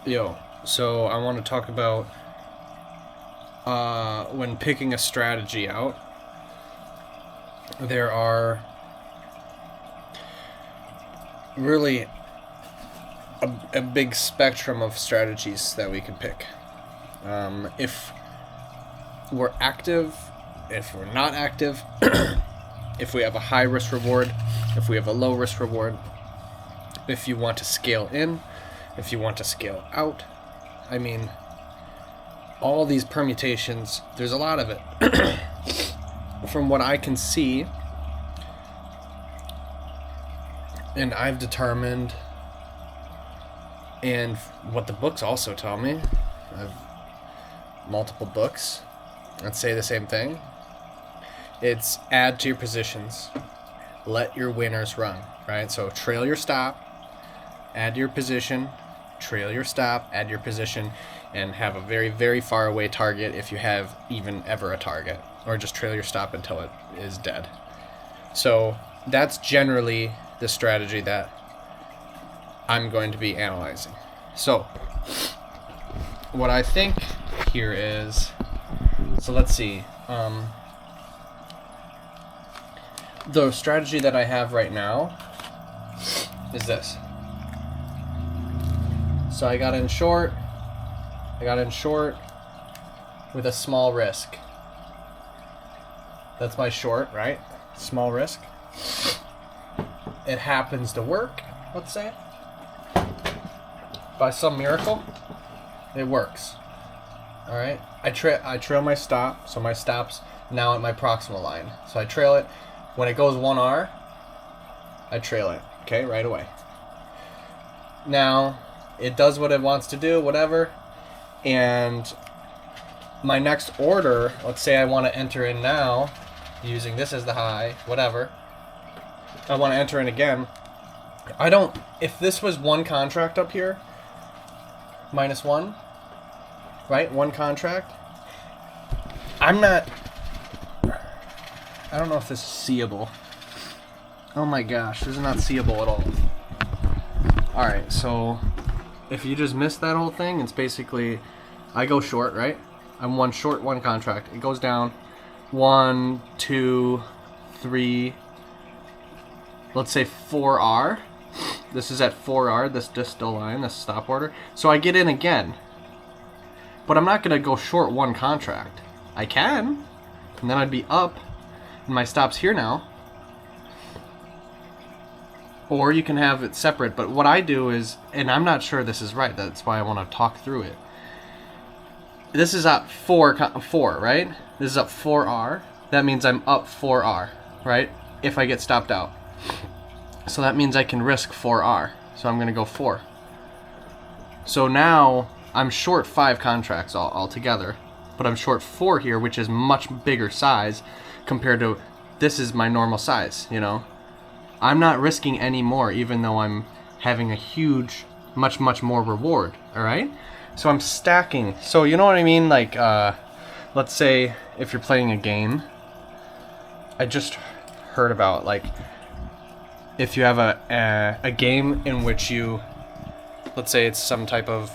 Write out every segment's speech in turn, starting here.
Yo, so I want to talk about when picking a strategy out, there are really a big spectrum of strategies that we can pick. If we're active, if we're not active, if we have a high risk reward, if we have a low risk reward, if you want to scale in, if you want to scale out. I mean, all these permutations, there's a lot of it. From what I can see, and I've determined, and what the books also tell me, I've multiple books that say the same thing. It's add to your positions, let your winners run, right? So trail your stop, add your position, trail your stop, add your position, and have a very, very far away target if you have even ever a target, or just trail your stop until it is dead. So that's generally the strategy that I'm going to be analyzing. So what I think here is, so let's see, the strategy that I have right now is this. So I got in short with a small risk. That's my short, right? Small risk. It happens to work, let's say. By some miracle, it works. All right. I trail my stop, so my stop's now at my proximal line. So I trail it. When it goes 1R, I trail it. Okay, right away. Now, it does what it wants to do, whatever. And my next order, let's say I want to enter in now, using this as the high, whatever. I want to enter in again. If this was one contract up here, -1, right? One contract. I don't know if this is seeable. Oh my gosh, this is not seeable at all. Alright, so if you just missed that whole thing, it's basically, I go short, right? I'm one short, one contract. It goes down 1, 2, 3, let's say 4R. This is at 4R, this distal line, this stop order. So I get in again. But I'm not going to go short one contract. I can, and then I'd be up, and my stop's here now. Or you can have it separate, but what I do is, and I'm not sure this is right, that's why I want to talk through it. This is at 4, right? This is up 4R. That means I'm up 4R, right? If I get stopped out. So that means I can risk 4R. So I'm going to go 4. So now I'm short 5 contracts altogether, but I'm short 4 here, which is much bigger size compared to this is my normal size, you know? I'm not risking any more, even though I'm having a huge, much more reward, all right? So I'm stacking. So you know what I mean? Like, let's say if you're playing a game, I just heard about, like, if you have a game in which you, let's say it's some type of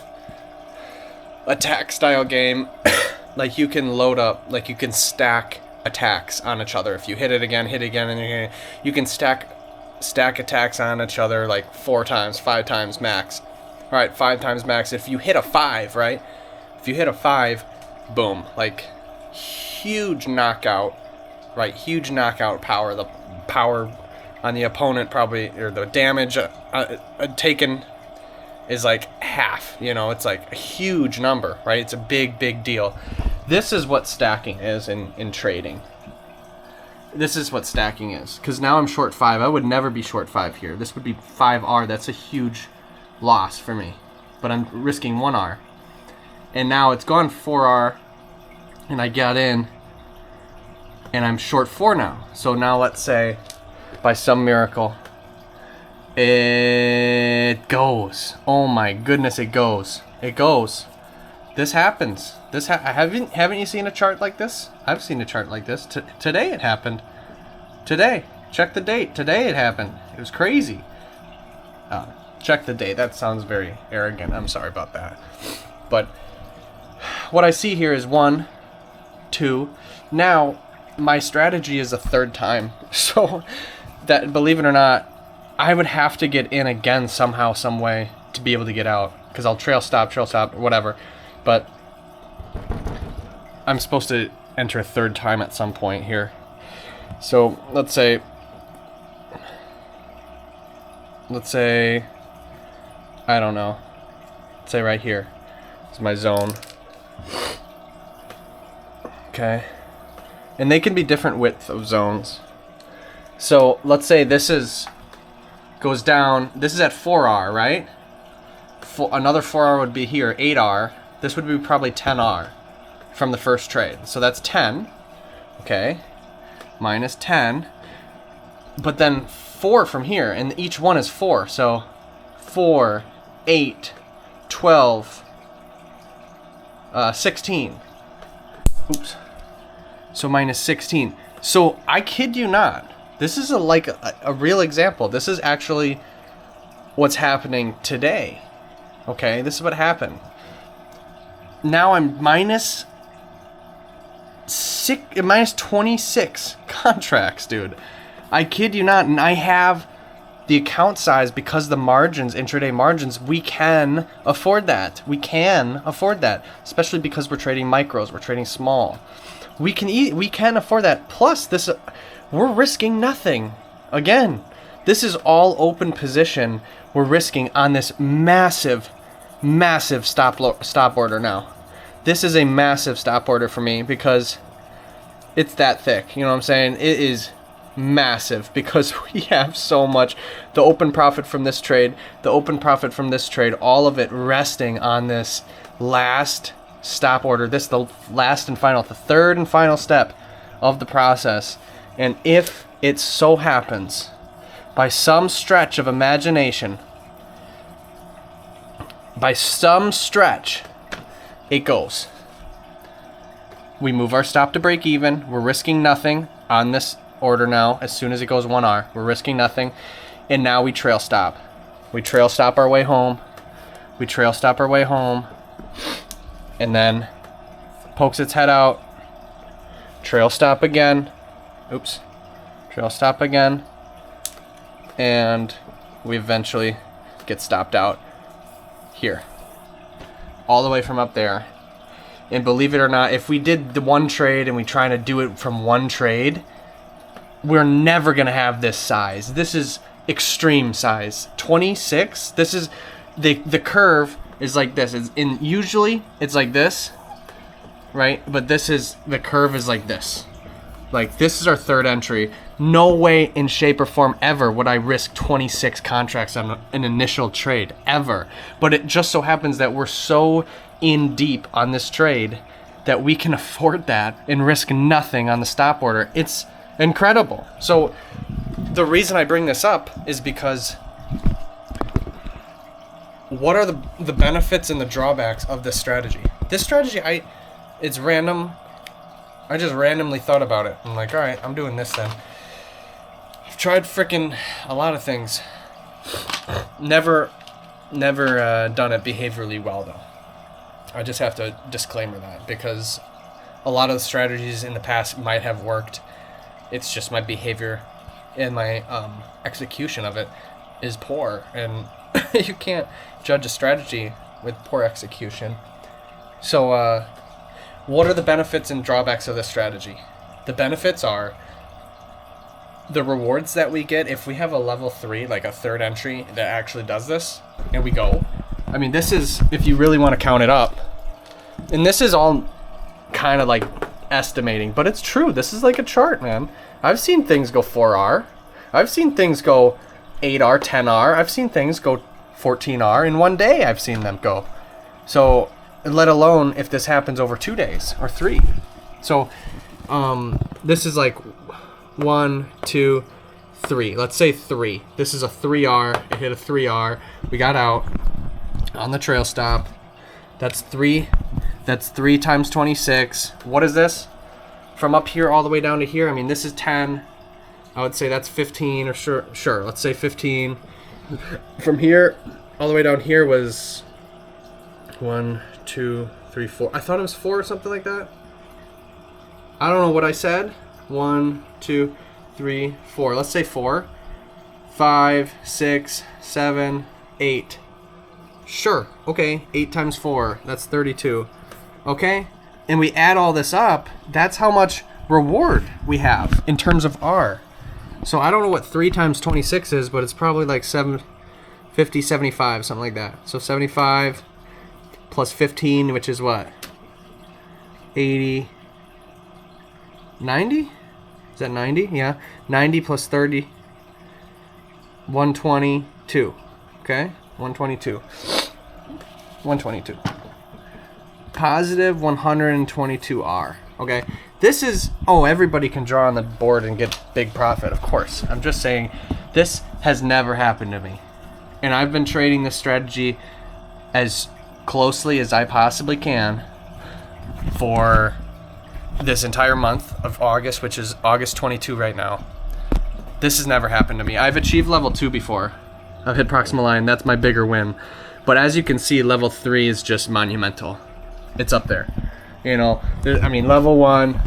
attack style game, like you can load up, like you can stack attacks on each other. If you hit it again, and you can stack attacks on each other like 4 times, 5 times max. All right, 5 times max. If you hit a 5, right? If you hit a 5, boom, like huge knockout, right? Huge knockout power. The power on the opponent probably, or the damage taken is like half, you know, it's like a huge number, right? It's a big deal. This is what stacking is in trading. This is what stacking is, because now I'm short 5. I would never be short 5 here. This would be 5R. That's a huge loss for me, but I'm risking 1R. And now it's gone 4R, and I got in, and I'm short 4 now. So now let's say, by some miracle, it goes. Oh my goodness, it goes. It goes. This happens. Haven't you seen a chart like this? I've seen a chart like this. Today it happened. Today. Check the date. Today it happened. It was crazy. check the date. That sounds very arrogant. I'm sorry about that. But what I see here is 1, 2. Now, my strategy is a third time. So, that, believe it or not, I would have to get in again somehow, some way to be able to get out. Because I'll trail stop, whatever. But I'm supposed to enter a third time at some point here. So, let's say, I don't know. Let's say right here. This is my zone. Okay. And they can be different width of zones. So let's say this goes down. This is at 4R, right? Another 4R would be here, 8R. This would be probably 10R from the first trade. So that's 10. Okay. Minus 10. But then 4 from here, and each one is 4. So 4, 8, 12, 16. Oops. So minus 16. So I kid you not. This is a real example. This is actually what's happening today. Okay, this is what happened. Now I'm minus 26 contracts, dude. I kid you not. And I have the account size because the margins, intraday margins, we can afford that. We can afford that, especially because we're trading micros. We're trading small. We can afford that. Plus, we're risking nothing. Again, this is all open position. We're risking on this massive stop order now. This is a massive stop order for me because it's that thick. You know what I'm saying? It is massive because we have so much. The open profit from this trade, all of it resting on this last stop order. This the third and final step of the process. And if it so happens, by some stretch of imagination, it goes. We move our stop to break even. We're risking nothing on this order now. As soon as it goes 1R, we're risking nothing. And now we trail stop. We trail stop our way home. And then pokes its head out. Trail stop again. Oops. Trail stop again. And we eventually get stopped out here. All the way from up there. And believe it or not, if we did the one trade and we try to do it from one trade, we're never going to have this size. This is extreme size. 26. This is the curve is like this. Usually it's like this, right? But the curve is like this. Like this is our third entry. No way in shape or form ever would I risk 26 contracts on an initial trade ever. But it just so happens that we're so in deep on this trade that we can afford that and risk nothing on the stop order. It's incredible. So the reason I bring this up is because what are the benefits and the drawbacks of this strategy? This strategy, it's random. I just randomly thought about it. I'm like, all right, I'm doing this then. I've tried freaking a lot of things. Never done it behaviorally well though. I just have to disclaimer that because a lot of the strategies in the past might have worked. It's just my behavior and my execution of it is poor, and you can't judge a strategy with poor execution. So what are the benefits and drawbacks of this strategy? The benefits are the rewards that we get if we have a level 3, like a third entry that actually does this, and we go. I mean, this is, if you really want to count it up, and this is all kind of like estimating, but it's true. This is like a chart, man. I've seen things go 4R. I've seen things go 8R, 10R. I've seen things go 14R. In one day, I've seen them go. So, let alone if this happens over 2 days or 3. So, this is like 1, 2, 3. Let's say 3. This is a 3R. It hit a 3R. We got out on the trail stop. That's 3. That's 3 times 26. What is this? From up here all the way down to here. I mean, this is 10. I would say that's 15, or sure. Let's say 15. From here all the way down here was 1, 2, 3, 4. I thought it was 4 or something like that. I don't know what I said. 1, 2, 3, 4. Let's say 4. 5, 6, 7, 8. Sure. Okay. 8 times 4. That's 32. Okay. And we add all this up. That's how much reward we have in terms of R. So I don't know what 3 times 26 is, but it's probably like 50, 75, something like that. So 75 plus 15, which is what? 80, 90? Is that 90? Yeah. 90 plus 30, 122. Okay? 122. 122. Positive 122R. Okay? This is, everybody can draw on the board and get big profit, of course. I'm just saying, this has never happened to me. And I've been trading this strategy as closely as I possibly can for this entire month of August, which is August 22 right now. This has never happened to me. I've achieved level 2 before. I've hit proximal line. That's my bigger win. But as you can see, level 3 is just monumental. It's up there. You know, level 1,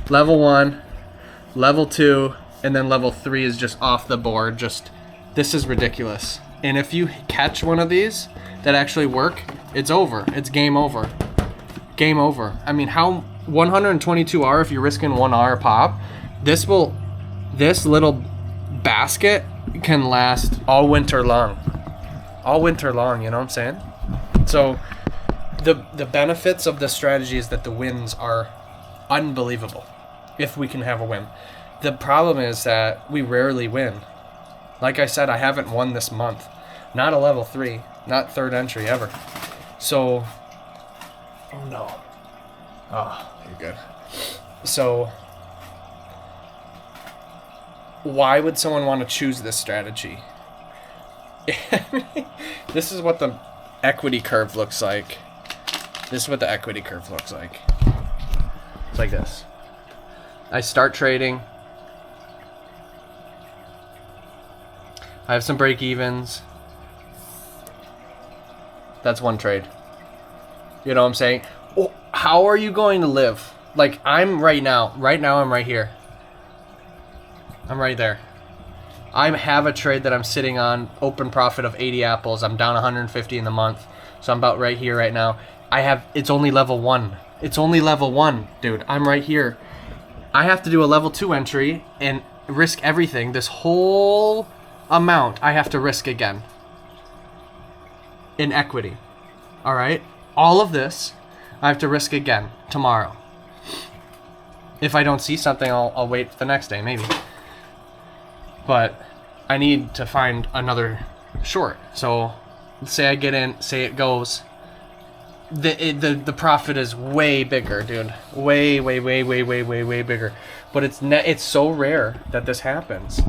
level 2, and then level 3 is just off the board. This is ridiculous. And if you catch one of these that actually work, it's over. It's game over. Game over. I mean, how 122R if you're risking 1R a pop, this little basket can last all winter long. All winter long, you know what I'm saying? So the benefits of this strategy is that the wins are unbelievable if we can have a win. The problem is that we rarely win. Like I said, I haven't won this month. Not a level 3, not third entry ever. So, oh no. Oh, you're good. So, why would someone want to choose this strategy? This is what the equity curve looks like. This is what the equity curve looks like. It's like this. I start trading. I have some break evens. That's one trade. You know what I'm saying? Oh, how are you going to live? Like, I'm right now. Right now, I'm right here. I'm right there. I have a trade that I'm sitting on. Open profit of 80 apples. I'm down 150 in the month. So I'm about right here right now. It's only level 1. It's only level 1, dude. I'm right here. I have to do a level 2 entry and risk everything. This whole amount I have to risk again. In equity. All right? All of this I have to risk again tomorrow. If I don't see something, I'll wait for the next day, maybe. But I need to find another short. So let's say I get in, say it goes. The profit is way bigger, dude. Way bigger. But it's so rare that this happens.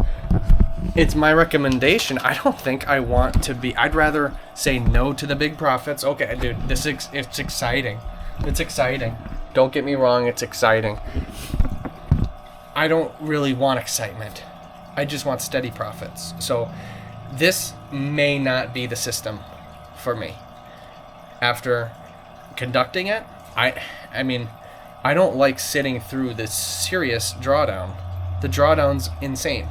It's my recommendation. I don't think I want to be. I'd rather say no to the big profits. Okay, dude, it's exciting. It's exciting. Don't get me wrong, it's exciting. I don't really want excitement. I just want steady profits. So this may not be the system for me. After conducting it, I mean, I don't like sitting through this serious drawdown. The drawdown's insane.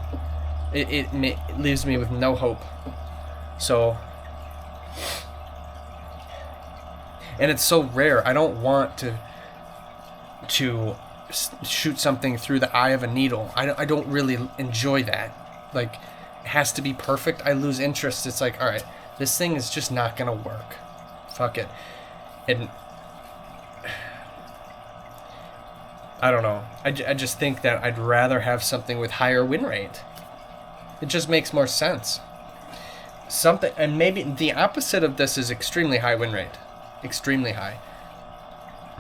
It leaves me with no hope. So, and it's so rare. I don't want to shoot something through the eye of a needle. I don't really enjoy that. Like, it has to be perfect. I lose interest. It's like, all right, this thing is just not gonna work. Fuck it. And I don't know. I just think that I'd rather have something with higher win rate. It just makes more sense. Something, and maybe the opposite of this is extremely high win rate. Extremely high.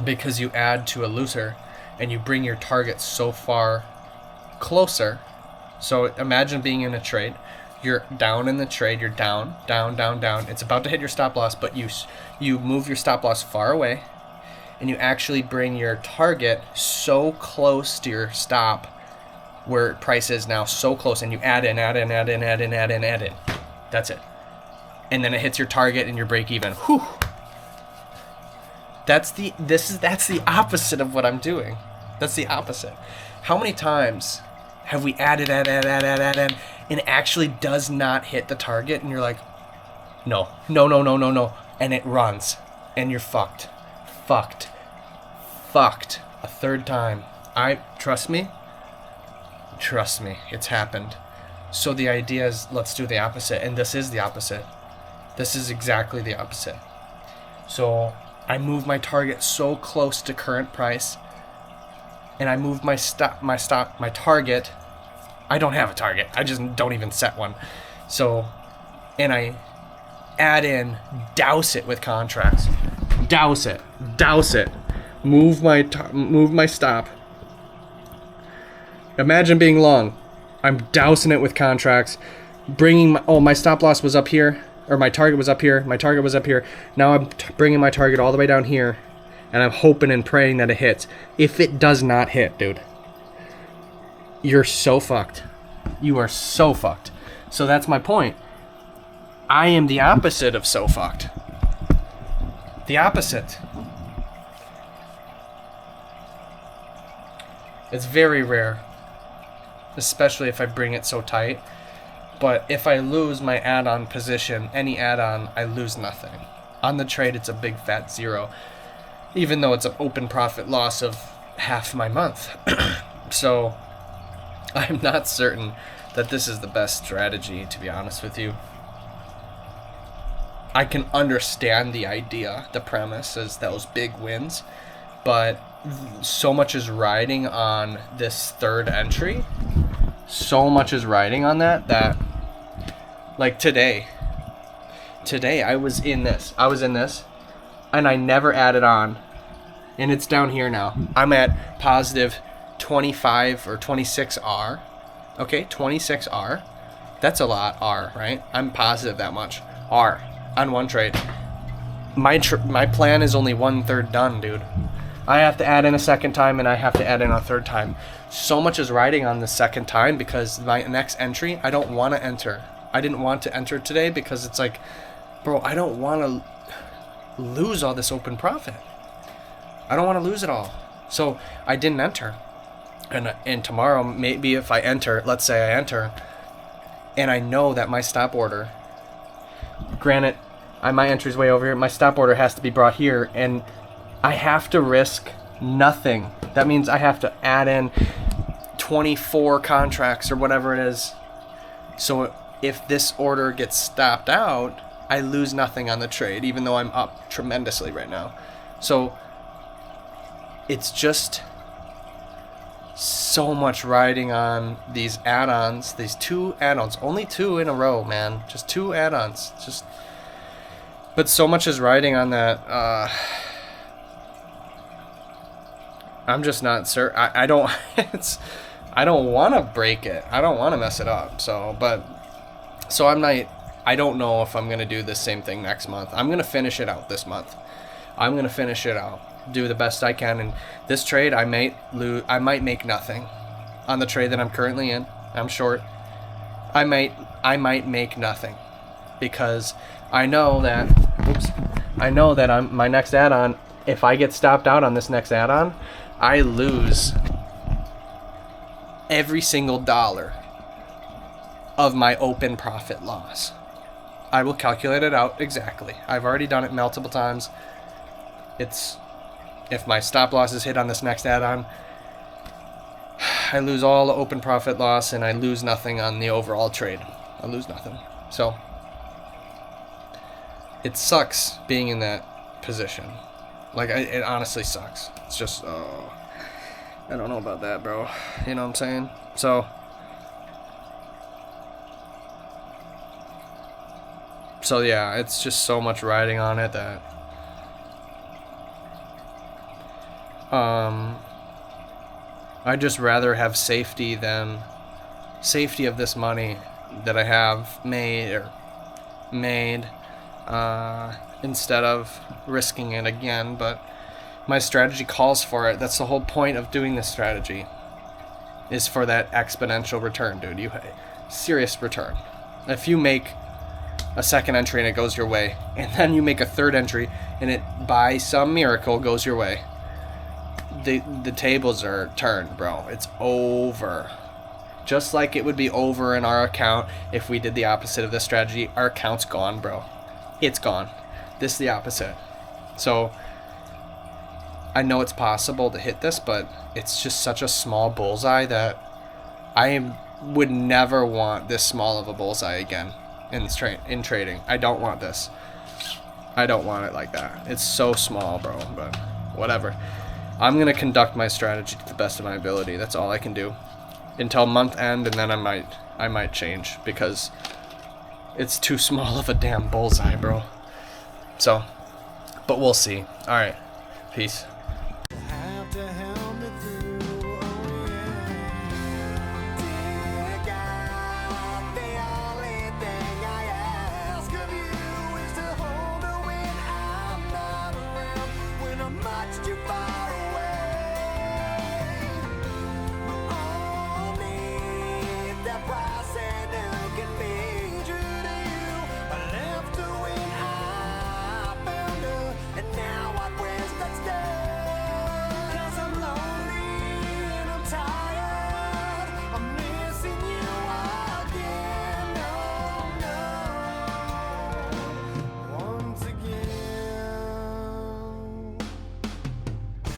Because you add to a loser and you bring your target so far closer. So imagine being in a trade. You're down in the trade. You're down. It's about to hit your stop loss, but you move your stop loss far away, and you actually bring your target so close to your stop, where price is now so close, and you add in. That's it. and then it hits your target and your break even. Whew. That's the opposite of what I'm doing. That's the opposite. How many times have we added, and it actually does not hit the target, and you're like, no, and it runs, and you're fucked. A third time. Trust me, it's happened. So the idea is, let's do the opposite, and this is the opposite. This is exactly the opposite. So I move my target so close to current price, and I move my target. I don't have a target. I just don't even set one. So, and I add in, douse it with contracts. Douse it. Move my stop. Imagine being long. I'm dousing it with contracts. Bringing my stop loss was up here, or my target was up here. My target was up here. Now I'm bringing my target all the way down here, and I'm hoping and praying that it hits. If it does not hit, dude, you're so fucked. You are so fucked. So that's my point. I am the opposite of so fucked. The opposite. It's very rare, especially if I bring it so tight. But if I lose my add-on position, any add-on, I lose nothing. On the trade, it's a big fat zero, even though it's an open profit loss of half my month. So I'm not certain that this is the best strategy, to be honest with you. I can understand the idea, the premise is those big wins, but so much is riding on this third entry. So much is riding on that like today I was in this, and I never added on, and it's down here now. I'm at positive 25 or 26R. Okay, 26R. That's a lot, R, right? I'm positive that much. R on one trade. My plan is only 1/3 done, dude. I have to add in a second time, and I have to add in a third time. So much is riding on the second time because my next entry, I don't want to enter. I didn't want to enter today because it's like, bro, I don't want to lose all this open profit. I don't want to lose it all. So I didn't enter. And tomorrow, maybe if I enter, let's say I enter, and I know that my stop order, granted, my entry's way over here, my stop order has to be brought here, and I have to risk nothing. That means I have to add in 24 contracts or whatever it is. So if this order gets stopped out, I lose nothing on the trade, even though I'm up tremendously right now. So it's just so much riding on these add-ons, these 2 add-ons, only 2 in a row, man. Just 2 add-ons. But so much is riding on that. I'm just not certain. I don't. I don't want to break it. I don't want to mess it up. So I'm not. I don't know if I'm gonna do the same thing next month. I'm gonna finish it out this month. I'm gonna finish it out. Do the best I can. And this trade, I might lose. I might make nothing on the trade that I'm currently in. I'm short. I might make nothing because I know that. I know that my next add-on. If I get stopped out on this next add-on, I lose every single dollar of my open profit loss. I will calculate it out exactly. I've already done it multiple times. If my stop loss is hit on this next add-on, I lose all the open profit loss, and I lose nothing on the overall trade. I lose nothing. So it sucks being in that position. Like, it honestly sucks. It's just, I don't know about that, bro. You know what I'm saying? So yeah, it's just so much riding on it that I'd just rather have safety of this money that I have made instead of risking it again. But my strategy calls for it. That's the whole point of doing this strategy, is for that exponential return, dude. Serious return. If you make a second entry and it goes your way, and then you make a third entry and it by some miracle goes your way, the tables are turned, bro. It's over. Just like it would be over in our account if we did the opposite of this strategy. Our account's gone, bro. It's gone. This is the opposite. So I know it's possible to hit this, but it's just such a small bullseye that would never want this small of a bullseye again in trading. I don't want this. I don't want it like that. It's so small, bro, but whatever. I'm going to conduct my strategy to the best of my ability. That's all I can do until month end, and then I might change because it's too small of a damn bullseye, bro. So, but we'll see. All right. Peace.